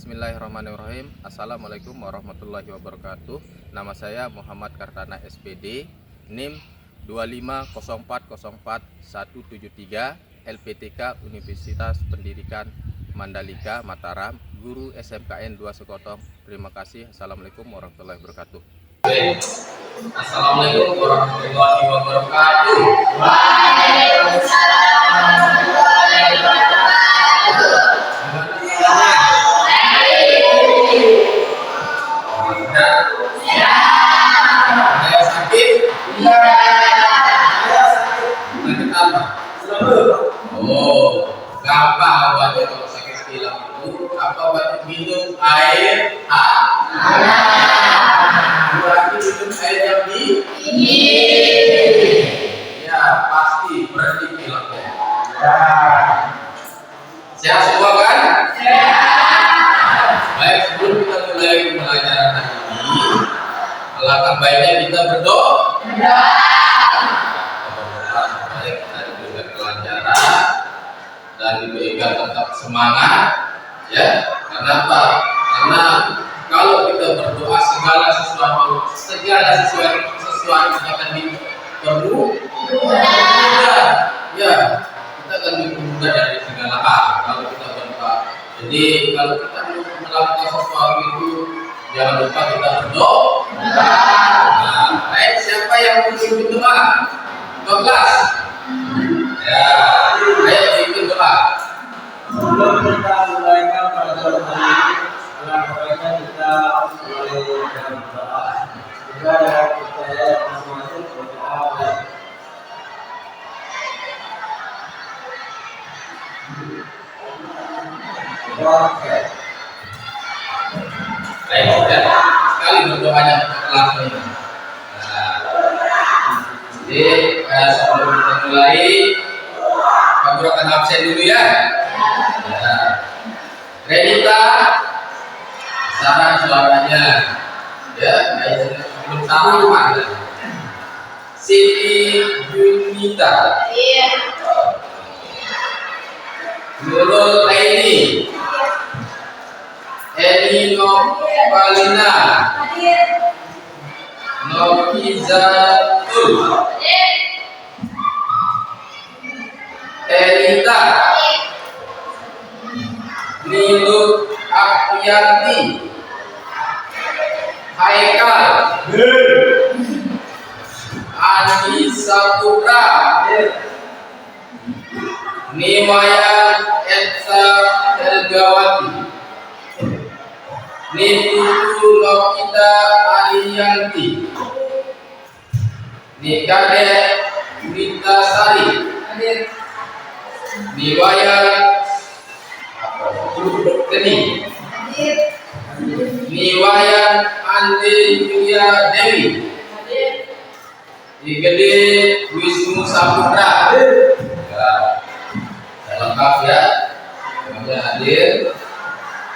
Bismillahirrahmanirrahim. Assalamualaikum warahmatullahi wabarakatuh. Nama saya Muhammad Kartana SPD, NIM 250404173, LPTK Universitas Pendidikan Mandalika Mataram, guru SMKN 2 Sekotong. Terima kasih. Assalamualaikum warahmatullahi wabarakatuh. Assalamualaikum warahmatullahi wabarakatuh. Waalaikumsalam warahmatullahi wabarakatuh. Saya sakit. Sakit apa? Oh, gampang obatnya kalau sakit pilek itu. Apa obatnya? Minum air berarti minum air yang dingin. Ya, pasti berarti pileknya. Siap semua kan? Baik, sebelum kita mulai pelajaran hari ini, alangkah baiknya kita berdoa. Baik, kita diberikan pelajaran dan diberikan tetap semangat, ya. Kenapa? Karena kalau kita berdoa segala sesuatu akan dipermudah. Ya, kita akan dipermudah dari segala hal kalau kita berdoa. Jadi kalau kita melakukan sesuatu itu jangan lupa kita berdoa. Nah, baik, siapa yang ingin berdoa? 12. Ya, ayo bikin doa. Sebelum kita mulaikan pada hari ini, alangkah baiknya kita mulai dengan doa. Juga dengan percaya masing-masing berdoa. Oke. Baik, ya. Sekali berdoanya langsung. Nah, jadi sebelum kita mulai, Pak Guru akan absen dulu ya. Renita, saran suaranya, ya, belum sama. Siti Junita, Nurul Aini, Elino Palina, Novizatul, Erita, Nilu Akyati, Haikal, Andi Saputra, Nimaya Etsa Elgawati, Niputu Lokita Aliyanti, Nikade Witasari, Niwaya Geni, Niwaya Andi Yulia Dewi, Igede Wisnu Saputra. Lengkap ya, semuanya hadir.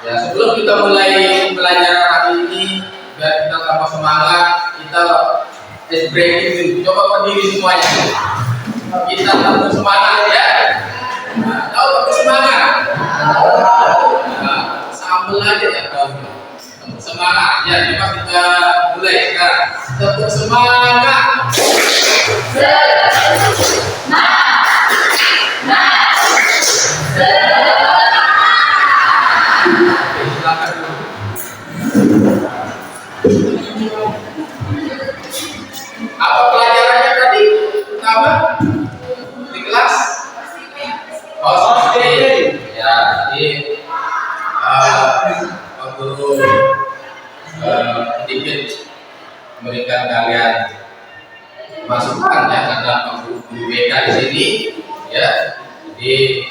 Ya, sebelum kita mulai pelajaran hari ini, biar kita tambah semangat, kita ice breaking dulu. Coba berdiri semuanya. Kita tambah semangat ya. Nah, tahu tambah semangat. Nah, sambel aja ya kamu. Tambah semangat. Ya, coba kita mulai sekarang. Tepuk semangat. Apa pelajarannya tadi? Pertama di kelas? Oh, ya, jadi Pak Guru sedikit memberikan kalian masukan ya, karena Pak Guru BK di sini, ya. Jadi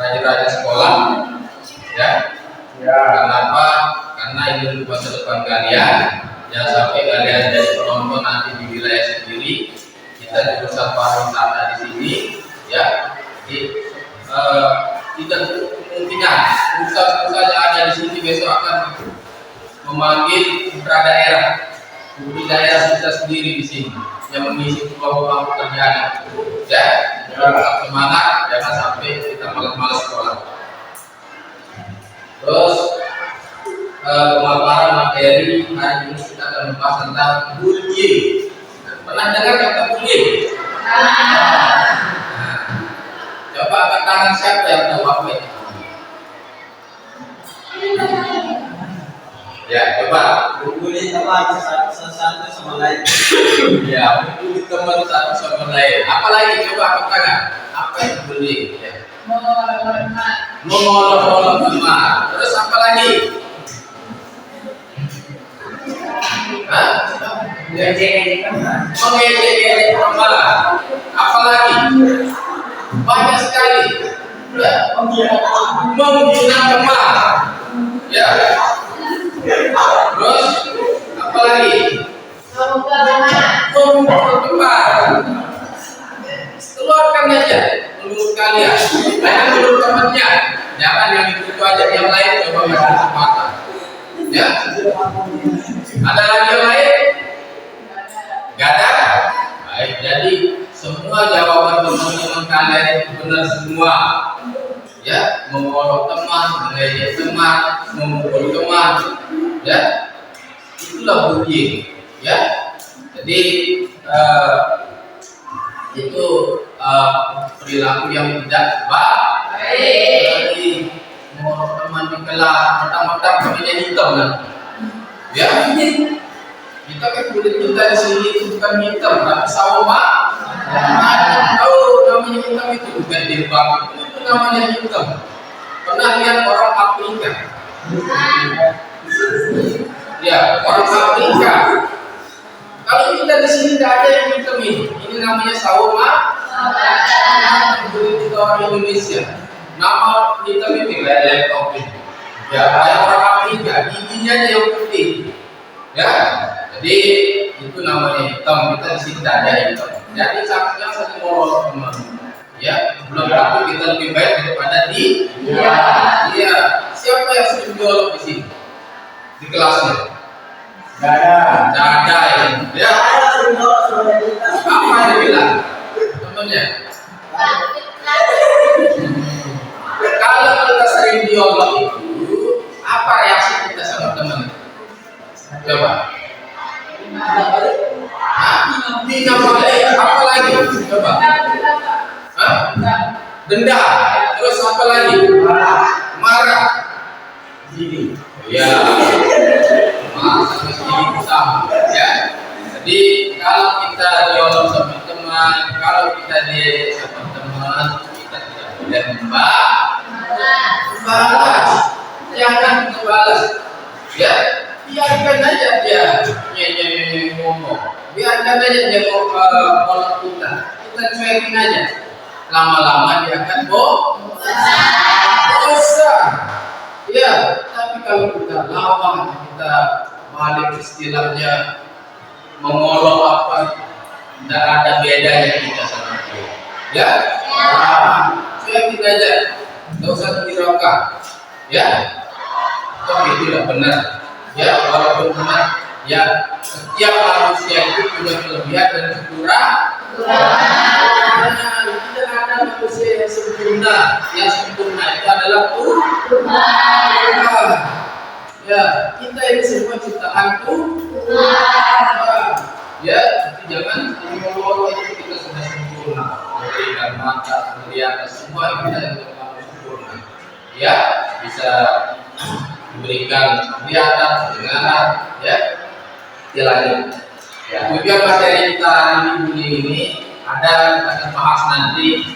rajin-rajin sekolah, ya. Kenapa? Karena ini masa depan kalian. Jangan sampai kalian jadi penonton nanti di wilayah sendiri. Kita di Pusat Pariwisata di sini, ya. Jadi tidak kemungkinan pusat-pusat yang ada di sini besok akan memanggil putra daerah kita sendiri di sini yang mengisi peluang pekerjaan. Ya, tetap semangat, jangan sampai kita malas-malas sekolah. Terus pemaparan materi hari ini kita akan membahas tentang bullying. Pernah dengar kata bullying? Coba angkat tangan siapa yang tahu apa itu? Ya, coba. Membuli teman satu sama lain. Ya, membuli teman satu sama lain. Apalagi coba angkat tangan. Apa itu bullying? Ya. Mengolok-olok teman. Terus apa lagi? Hah? Mengejek-ejek teman. Apa lagi? Banyak sekali. Ya. Menghina teman. Ya. Terus apa lagi? Memukul teman. Keluarkan aja menurut kalian. Jangan menurut temannya. Jangan yang itu aja, yang lain coba kasih kesempatan. Ya. Ada lagi yang lain? Gak ada? Baik, jadi semua jawaban teman-teman kalian itu benar semua. Ya, mengolok teman, mengejek teman, memukul teman, ya, itulah bullying, ya. Jadi itu perilaku yang tidak baik. Jadi mengolok teman di kelas, mentang-mentang kaminya hitam kan? Ya, kita kan kulit kita di sini itu bukan hitam, tapi sama. Tahu namanya hitam itu bukan dirbang, itu namanya hitam. Pernah lihat orang Afrika? Ya, orang Afrika. Kalau kita di sini tidak ada yang hitam ini namanya sauma. Kulit kita orang Indonesia. Nama hitam itu kayak laptop ini. Ya, kayak orang Afrika, giginya aja yang putih. Ya, jadi itu namanya hitam. Kita di sini tidak ada hitam. Jadi jangan saling mengolok teman. Ya, belum tentu kita lebih baik daripada di. Iya. Siapa yang sering diolok di sini? Di kelasnya? Gak ada. Ya. Apa yang bilang? Temannya. Kalau kita sering diolok itu, apa reaksi kita sama teman? Coba. Hina balik. Apa lagi? Coba. Dendam. Terus apa lagi? Marah. Ya. Marah sama sini sama. Ya. Jadi kalau kita diolok sama teman, kalau kita di sama teman, kita tidak boleh membalas. Jangan kita balas. Ya. Biarkan aja dia ngomong. Biarkan aja dia ngolok kita. Kita cuekin aja. Lama-lama dia akan bosan. Ya, tapi kalau kita lawan, kita balik istilahnya mengolok apa, tidak ada bedanya kita sama dia. Ya, cuekin aja, nggak usah dihiraukan. Ya, tapi tidak benar. Ya, walaupun benar, ya setiap manusia itu punya kelebihan dan kekurangan. Tidak ada manusia yang sempurna. Yang sempurna itu adalah Tuhan. Ya, kita ini semua ciptaan Tuhan. Ya, jadi jangan mengolok itu kita sudah sempurna. Memberikan mata, melihat semua kita yang sempurna. Ya, bisa diberikan kelihatan, pendengaran, ya, dilanjut. Ya, kemudian materi kita bullying ini ada kita akan bahas nanti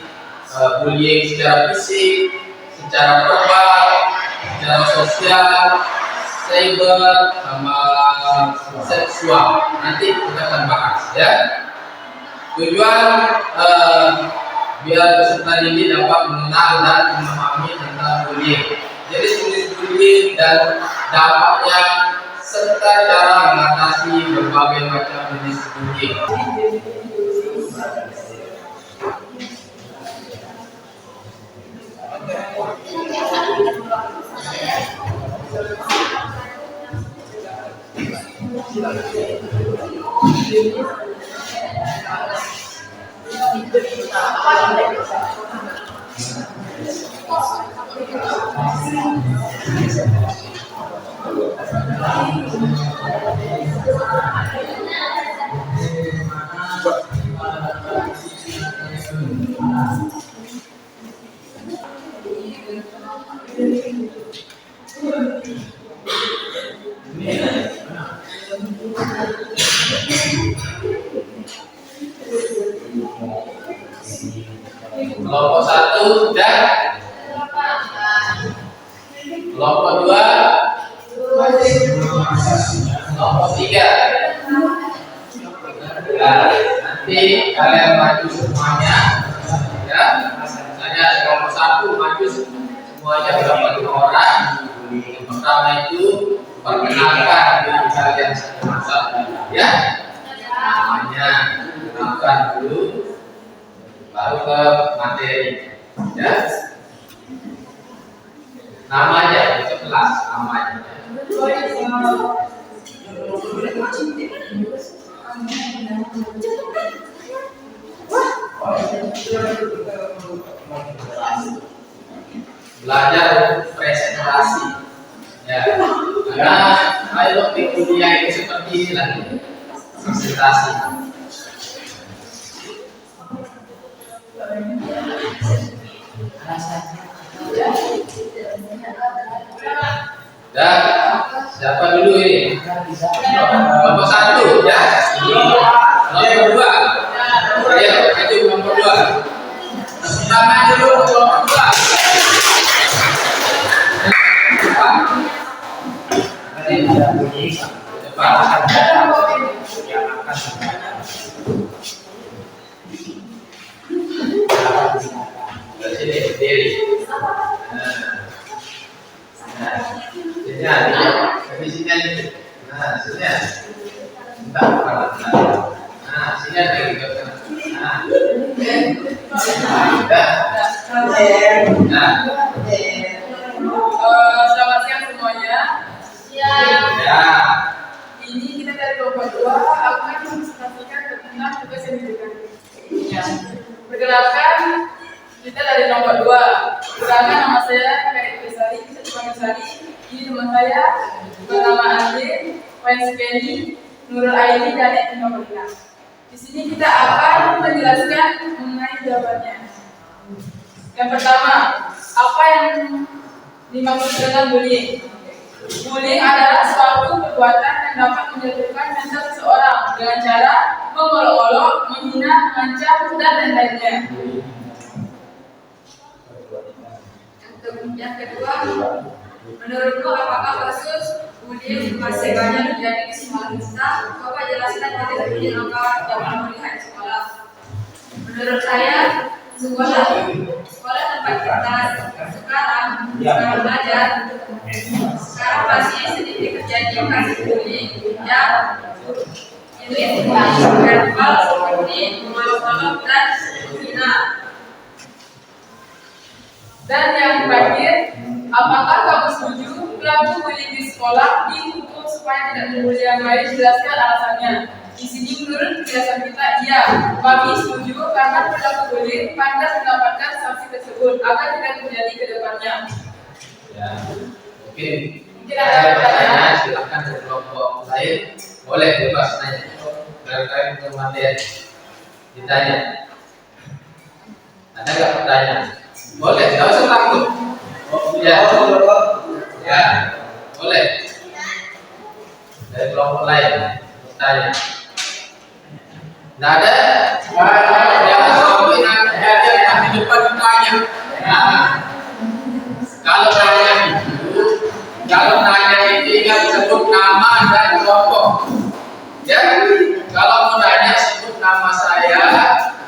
bullying secara fisik, secara verbal, secara sosial, cyber, sama seksual. Nanti kita akan bahas, ya. Tujuan biar peserta ini dapat mengenal dan memahami tentang bullying. Jadi jenis bullying dan dampaknya serta cara mengatasi berbagai macam jenis bullying. Kelompok 1 sudah. Kelompok 2, kelompok 3. Nah, nanti kalian maju semuanya, ya. Misalnya kelompok 1 maju semuanya berapa 5 orang. Yang pertama itu perkenalkan diri kalian satu-satu, ya. Namanya kenalkan dulu, baru ke materi, ya. Namanya itu kelas namanya. Belajar presentasi, ya. Karena kalau di kuliah itu seperti ini lagi presentasi. Dan siapa dulu ini? Kelompok 1, ya. Kelompok 2. Ayo, maju kelompok 2. Pertama dulu kelompok 2. Sini berdiri. Sini aja. Nah, sini. Nah, sini ada gitu. Nah. Selamat siang semuanya. Ya. Ini kita dari kelompok 2 akan mempresentasikan tentang tugas yang diberikan. Ya. Perkenalkan, kita dari kelompok 2. Perkenalkan, nama saya Kak Sari, bisa dipanggil Sari. Ini teman saya, bernama Ade, Wayne Penny, Nurul Aini, dan Eka Marina. Di sini kita akan menjelaskan mengenai jawabannya. Yang pertama, apa yang dimaksud dengan bullying? Bullying adalah suatu perbuatan yang dapat menjatuhkan mental seseorang dengan cara mengolok-olok, menghina, mengancam, dan lain-lainnya. Yang kedua, menurutmu apakah kasus bullying masih banyak terjadi di sekolah kita? Coba jelaskan materi bullying apa yang melihat di sekolah. Menurut saya, sekolah tempat kita sekarang belajar. Sekarang masih sedikit terjadi kasus bullying yang itu verbal seperti mengolok-olok dan menghina. Dan yang terakhir, apakah kamu setuju pelaku bullying di sekolah dihukum supaya tidak membuli yang lain? Jelaskan alasannya. Di sini menurut penjelasan kita, iya, kami setuju karena pelaku bullying pantas mendapatkan sanksi tersebut agar tidak terjadi ke depannya. Ya, mungkin ada pertanyaan, silakan dari kelompok lain, boleh bebas nanya. Terkait dengan materi ditanya. Ada nggak pertanyaan? Boleh, nggak usah takut. Ya, ya, boleh. Dari kelompok lain, tanya. Nggak ada? Jangan sampai nanti di depan ditanya. Nah, kalau nanya itu ingat sebut nama dan kelompok. Ya, kalau mau nanya sebut nama saya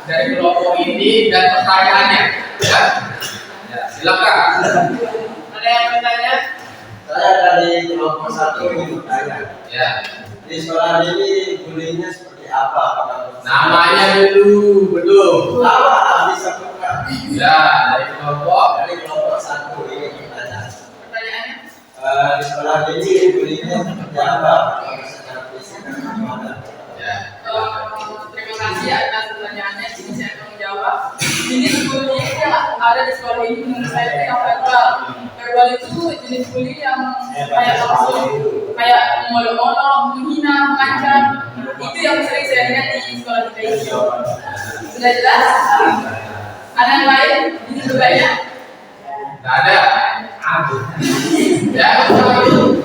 dari kelompok ini dan pertanyaannya. Ya, ya silakan. Ada yang bertanya? Saya dari kelompok 1 ingin bertanya. Ya. Di sekolah ini bullyingnya seperti apa? Namanya dulu, belum. Apa disebutkan? Ya, dari kelompok 1 ingin bertanya. Pertanyaannya? Di sekolah ini bullyingnya seperti apa? Secara fisik dan gimana? ya. Terima kasih atas pertanyaannya. Ini saya akan menjawab. Ini bullying yang ada di sekolah ini menurut saya itu yang verbal verbal itu jenis bully yang kayak mengolok-olok, menghina, mengancam. Itu yang sering saya lihat di sekolah kita ini. Sudah jelas? Ada yang lain? Ini juga ya? Tidak ada. Ya, ayo.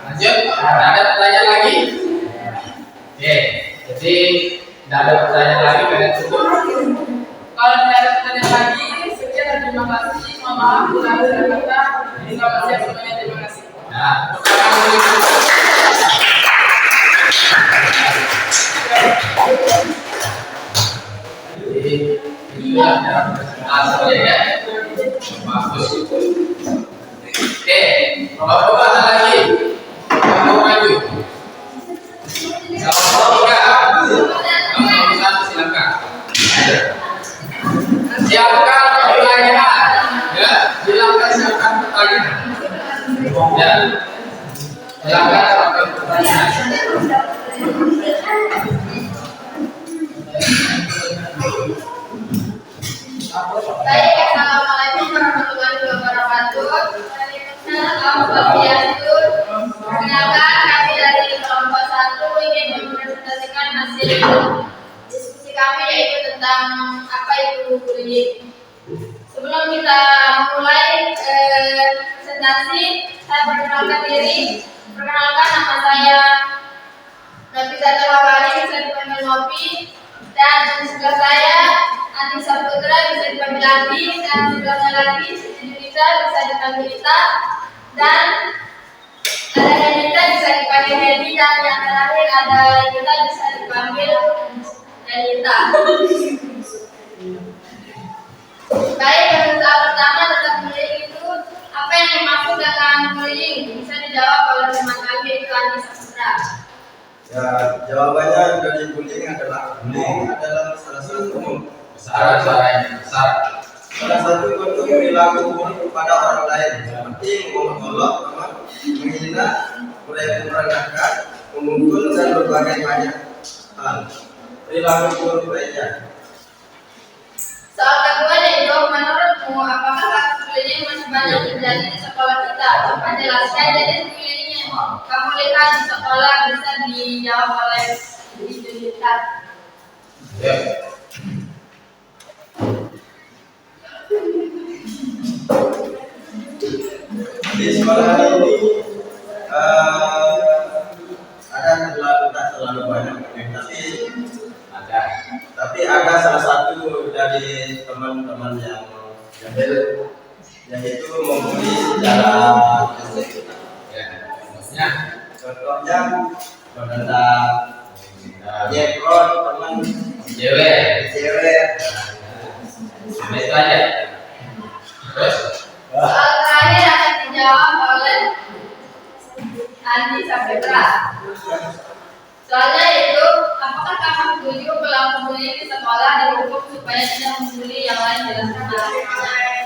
Lanjut. Tidak ada pertanyaan lagi? Oke, jadi tidak ada pertanyaan lagi, kalian cukup. Kalau tidak ada pertanyaan lagi, sekian dan terima kasih. Mohon maaf bila ada kata. Selamat siang semuanya. Terima kasih. Nah, jadi inilah cara presentasi ya. Bagus. Oke, kalau ada lagi, mau maju. Kalau mau satu silakan. Siapkan pertanyaan, ya. Silakan siapkan pertanyaan. Ya. Silakan siapkan pertanyaan. Baik, assalamualaikum warahmatullahi wabarakatuh. Waalaikumsalam warahmatullahi wabarakatuh. Perkenalkan, kami dari kelompok 1 ingin mempresentasikan hasil diskusi kami, yaitu tentang apa itu bullying. Sebelum kita mulai presentasi, saya perkenalkan diri. Perkenalkan, nama saya Nafisa Wawani, bisa dipanggil Nopi, dan sebelah saya Andi Saputra, bisa dipanggil Andi, dan sebelahnya lagi Yunita, bisa dipanggil Ita, dan ada Yanita, bisa dipanggil Hedi, dan yang terakhir ada Yunita, bisa dipanggil Yanita. Baik, pertanyaan pertama tentang bullying itu, apa yang dimaksud dengan bullying? Bisa dijawab oleh teman kami, yaitu Andi Saputra. Ya, jawabannya dari bullying adalah salah satu salah satu bentuk perilaku buruk kepada orang lain, seperti mengolok, menghina, merendahkan, memukul, dan berbagai banyak hal perilaku buruk lainnya. Soal kedua yaitu, menurutmu apakah kasus bullying masih banyak terjadi di sekolah kita? Coba jelaskan jenis bullyingnya. Kamu lihat di sekolah, bisa dijawab oleh Ibu Yunita. Ya. Di sekolah ini tak terlalu banyak, tapi ada salah satu dari teman-teman yang yaitu membuli secara fisik. Ya, contohnya menendang, nyebrot teman cewek. Itu aja. Terus? Soal terakhir akan dijawab oleh Andi Saputra. Soalnya itu, apakah kamu setuju pelaku bullying di sekolah dihukum supaya tidak membuli yang lain? Jelaskan alasannya.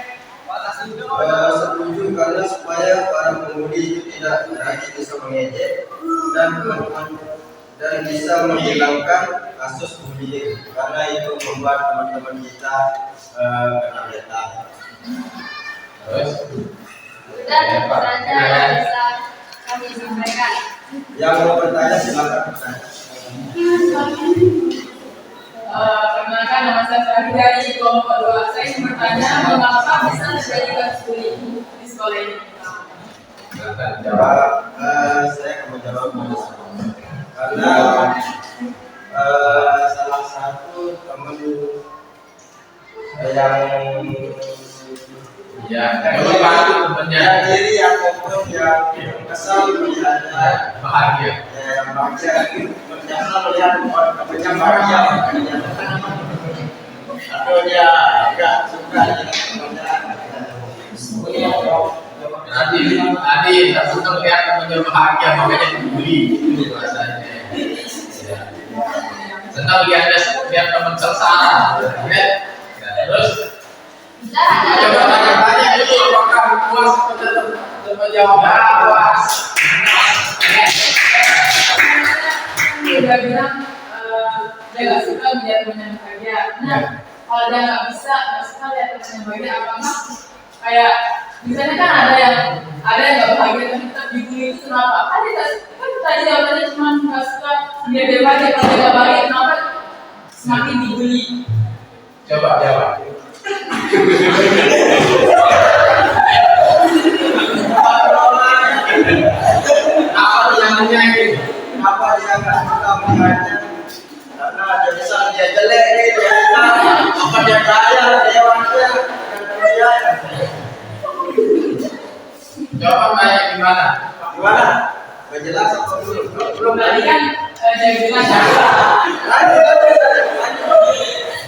Setuju, karena supaya para pembuli itu tidak lagi bisa mengejek dan bisa menghilangkan kasus bullying, karena itu membuat teman-teman kita kena getah. Terus? Dan saja yang bisa kami sampaikan. Yang mau bertanya silakan bertanya. Perkenalkan, nama saya Fahri dari kelompok 2. Saya ingin bertanya, mengapa bisa terjadi kasus bullying di sekolah ini? Saya akan menjawab dulu. Karena salah satu teman yang diri ataupun yang kesal melihatnya Bahagia. yang bahagia melihat temannya bahagia, atau dia agak suka dengan temannya. Tadi tak suka lihat temannya bahagia, makanya dibully itu rasanya. Senang lihat teman sengsara, ya. Terus coba tanya dulu apakah puas atau menjawab puas. Dia bilang dia nggak suka melihat temannya bahagia. Nah, kalau dia nggak bisa lihat teman yang bahagia apakah kayak misalnya kan ada yang nggak bahagia tapi tetap dibully itu kenapa? Kan tadi jawabannya cuma nggak suka dia bahagia kalau dia nggak bahagia kenapa semakin dibully? Coba jawab. Apa yang ini? Kenapa dia nggak suka melihatnya? Karena dia bisa dia jelek nih, dia apa dia kaya, dia wanita, dia Coba tanya gimana? gimana? Gak jelas apa dulu? Belum Tadi kan dari bilang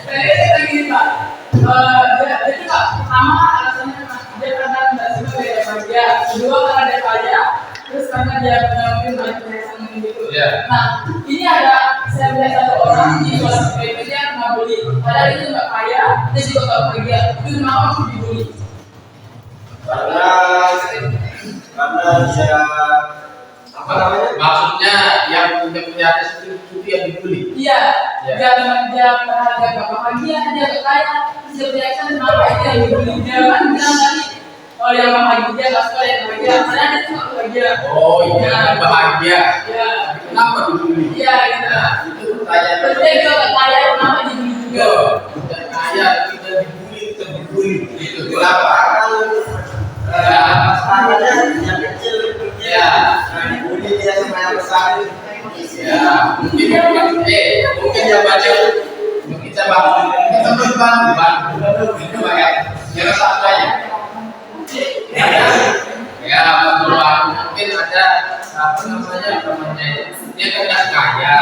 Jadi gini Pak, jadi Pak, pertama alasannya dia karena tidak suka dia bahagia, kedua karena dia kaya, terus karena dia punya mungkin banyak perhiasan gitu. Iya. Nah, ini ada saya melihat satu orang di kelas PP dia nggak bully, padahal itu nggak kaya, dia juga nggak bahagia, itu kenapa harus dibully? Karena dia apa namanya? Maksudnya yang punya itu yang dibully. Iya, Ya. dia padahal dia nggak bahagia, dia nggak kaya, terus dia punya perhiasan kenapa itu yang dibully? Dia kan bilang tadi, oh yang bahagia dia nggak suka yang bahagia, padahal dia tuh nggak bahagia. Oh iya, bahagia. Iya. Kenapa dibully? Iya gitu. Itu pertanyaan. Terus dia juga nggak kaya, kenapa dibully juga? Yo, tidak kaya, tidak dibully, tidak dibully. Itu kenapa? Masalahnya yang kecil, Ya. dibully dia sama yang besar. Ya, mungkin yang baca mungkin saya bantu itu banyak jangan saja ya betul mungkin ada apa namanya temannya dia kan nggak kaya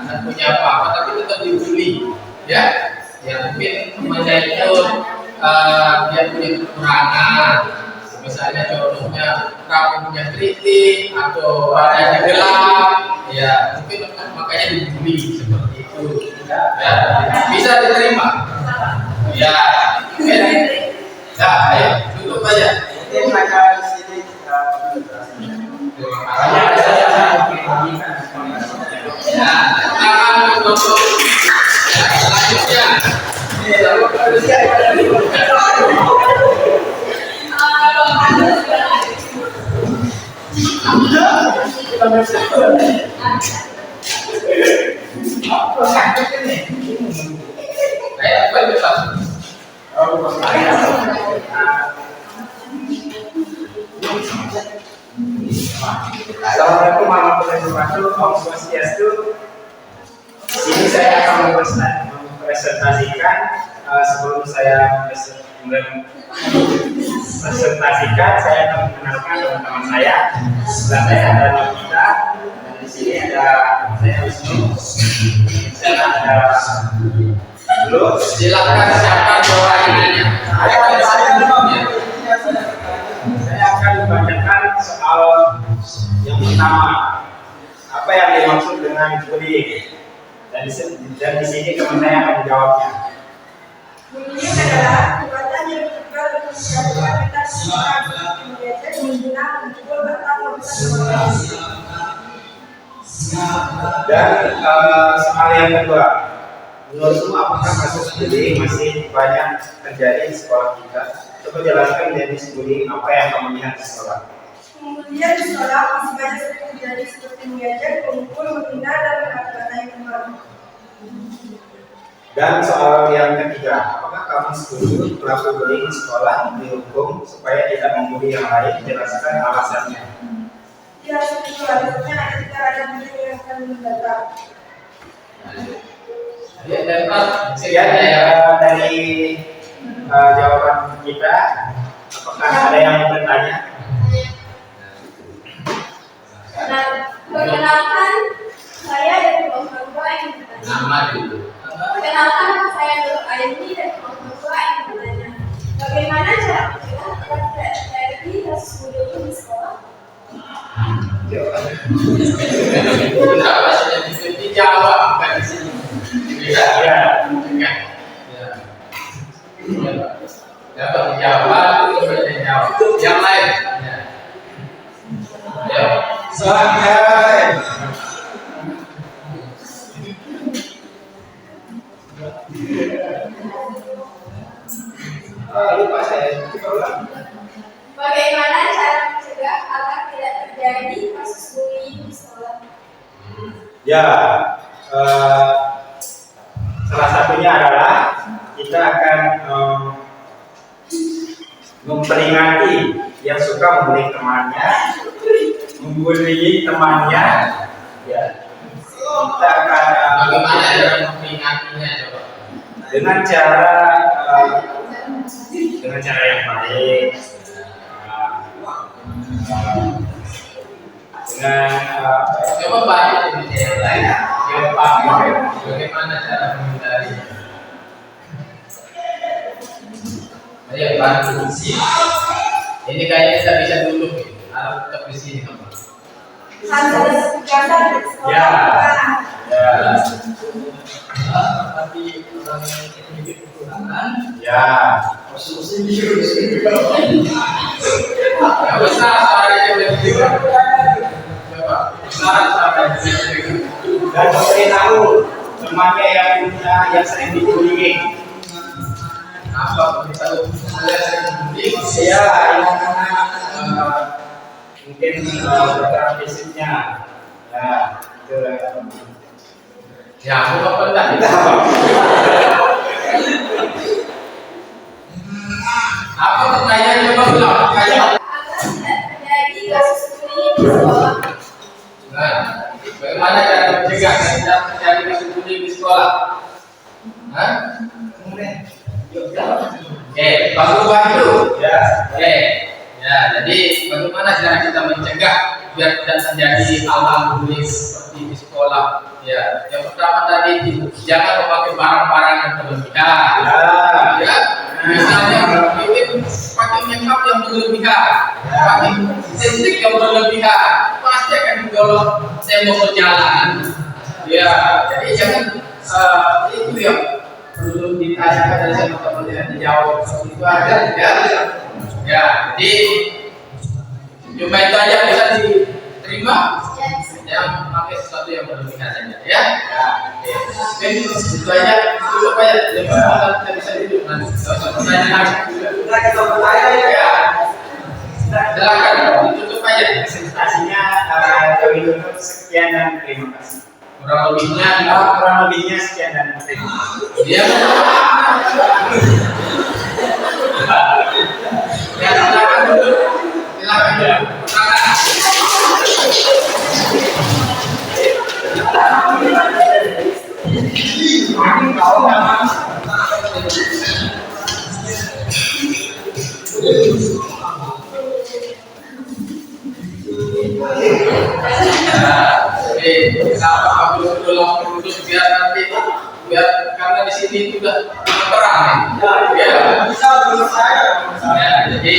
nggak punya apa-apa tapi tetap dibully ya mungkin temannya itu dia punya kekurangan misalnya contohnya kamu punya kritik atau badannya gelap ya mungkin makanya dibully seperti itu ya bisa diterima ya ayo tutup aja Mungkin hanya di sini ya tangan untuk selanjutnya Assalamualaikum warahmatullahi wabarakatuh. Om Swastiastu. Ini saya akan mempresentasikan sebelum saya presentasikan, saya akan mengenalkan teman-teman saya. Sebelah saya ada Novita dan di sini ada saya Wisnu. Di sana ada Lu. silakan siapa jawabannya Saya akan membacakan soal yang pertama. Apa yang dimaksud dengan bullying? Dan di sini teman saya akan menjawabnya. Bullying adalah perbuatan yang diduga berkonsekuensi kita seseorang mengejek, menghina, memukul, bahkan merusak demokrasi. Dan soal yang kedua, menurutmu apakah kasus bullying masih banyak terjadi di sekolah kita? Coba jelaskan jenis bullying apa yang kamu lihat di sekolah. Kemudian di sekolah masih banyak terjadi seperti mengejek, memukul, menghina, dan berkata-kata yang kembar. Dan soal yang ketiga, apakah kamu setuju pelaku bullying di sekolah dihukum supaya tidak membuli yang lain? Jelaskan alasannya. Ya, seperti alasannya ketika ada bullying yang akan mendatang. ya dapat Sekian dari jawaban kita. Apakah ada yang mau bertanya? Nah, perkenalkan saya dari kelompok 2 yang bertanya. nama dulu Perkenalkan nama saya Nur Aini dari kelompok 2 yang bertanya. Bagaimana cara mencegah agar tidak terjadi kasus bullying di sekolah? kenapa sudah dijawab bukan di sini ya dapat dijawab itu dijawab yang lain ya Santai. Ya, salah satunya adalah kita akan memperingati yang suka membuli temannya, ya. Kita akan Bagaimana cara memperingatinya coba? dengan cara yang baik, dengan Coba banyak Indonesia yang lain yang pakai bagaimana cara menghindarinya. Ayo bantu sini. Ini kayaknya tidak bisa duduk nih, harus tetap di sini kamu. ya. Tapi orang yang sedikit kekurangan, Ya, ya besar suaranya begitu. Coba besar suaranya begitu. dan memberitahu temannya yang sering dibully. Apa beritahu saya sendiri? Ya, yang mungkin bergerak fisiknya. Ya, itu. Ya, aku nggak pernah. Apa pertanyaan coba ulang? Kayak Jadi kasus bullying di sekolah. Nah, bagaimana cara mencegah tidak terjadi kasus bullying di sekolah? Hah? Oke, bantu. Ya, Oke, ya. Jadi bagaimana cara kita mencegah biar tidak terjadi hal-hal bullying seperti di sekolah? Ya, yang pertama tadi jangan memakai barang-barang yang berlebihan. Ya, misalnya ini pakai makeup yang berlebihan, pakai lipstick yang berlebihan, pasti akan menggolok tembok berjalan. Ya, jadi jangan itu yang perlu ditanyakan dari sama teman-teman yang dijawab seperti itu aja. Ya, jadi cuma itu aja bisa diterima. Yang pakai sesuatu yang berlebihan saja, ya. Oke, itu aja. Cukup aja. Kita bisa duduk nanti. Pertanyaan lagi. Ya. Silakan. Ditutup aja. presentasinya kami tutup sekian dan terima kasih. Kurang lebihnya sekian dan terima kasih. dia. Ya, silakan duduk. Silakan duduk. Kenapa aku belum duduk biar nanti karena di sini juga terang ya. Ya, jadi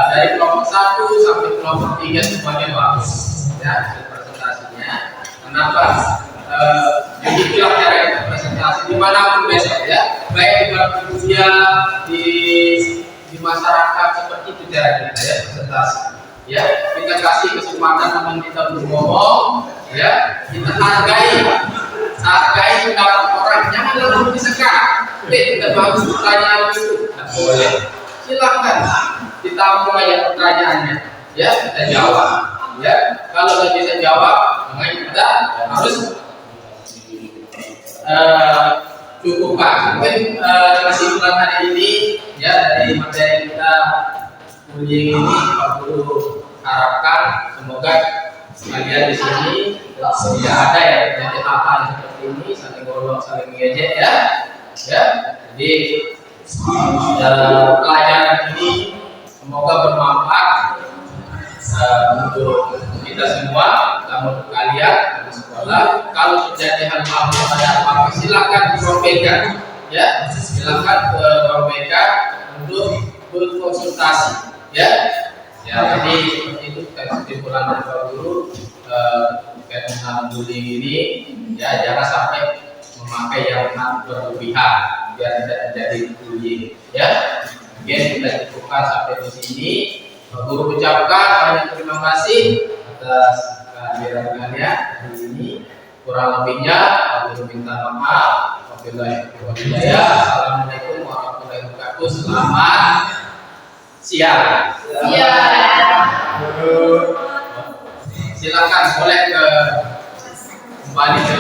dari kelompok 1 sampai kelompok 3 semuanya bagus ya presentasinya. Kenapa? Begitulah cara kita presentasi dimanapun besok ya, baik di dalam kuliah di masyarakat, seperti itu cara kita ya presentasi. Ya, kita kasih kesempatan teman kita untuk ngomong, ya, kita hargai pendapat orang, jangan lalu disekat. Kita bagus pertanyaan itu, tidak boleh. Silakan ditampung aja pertanyaannya, ya, kita jawab. Ya, kalau nggak bisa jawab, makanya kita harus cukupkan. Mungkin kesimpulan hari ini, ya, dari materi kita bullying ini, aku harapkan semoga kalian di sini tidak ada ya terjadi hal-hal seperti ini, saling golok, saling ngejek ya. Ya, jadi pelajaran ini semoga bermanfaat untuk kita semua, untuk kalian di sekolah. Kalau terjadi hal-hal pada apa, silakan disampaikan, ya, silakan ke ruang BK untuk berkonsultasi. Ya, jadi seperti itu kesimpulan dari Pak Guru terkait dengan bullying ini. Ya, jangan sampai memakai yang berlebihan biar tidak terjadi bullying. Ya, mungkin kita cukupkan sampai di sini. Pak Guru ucapkan banyak terima kasih atas kehadiran kalian hari ini. Kurang lebihnya Pak Guru minta maaf. Assalamualaikum warahmatullahi wabarakatuh. Selamat siap. Silakan boleh ke kembali ke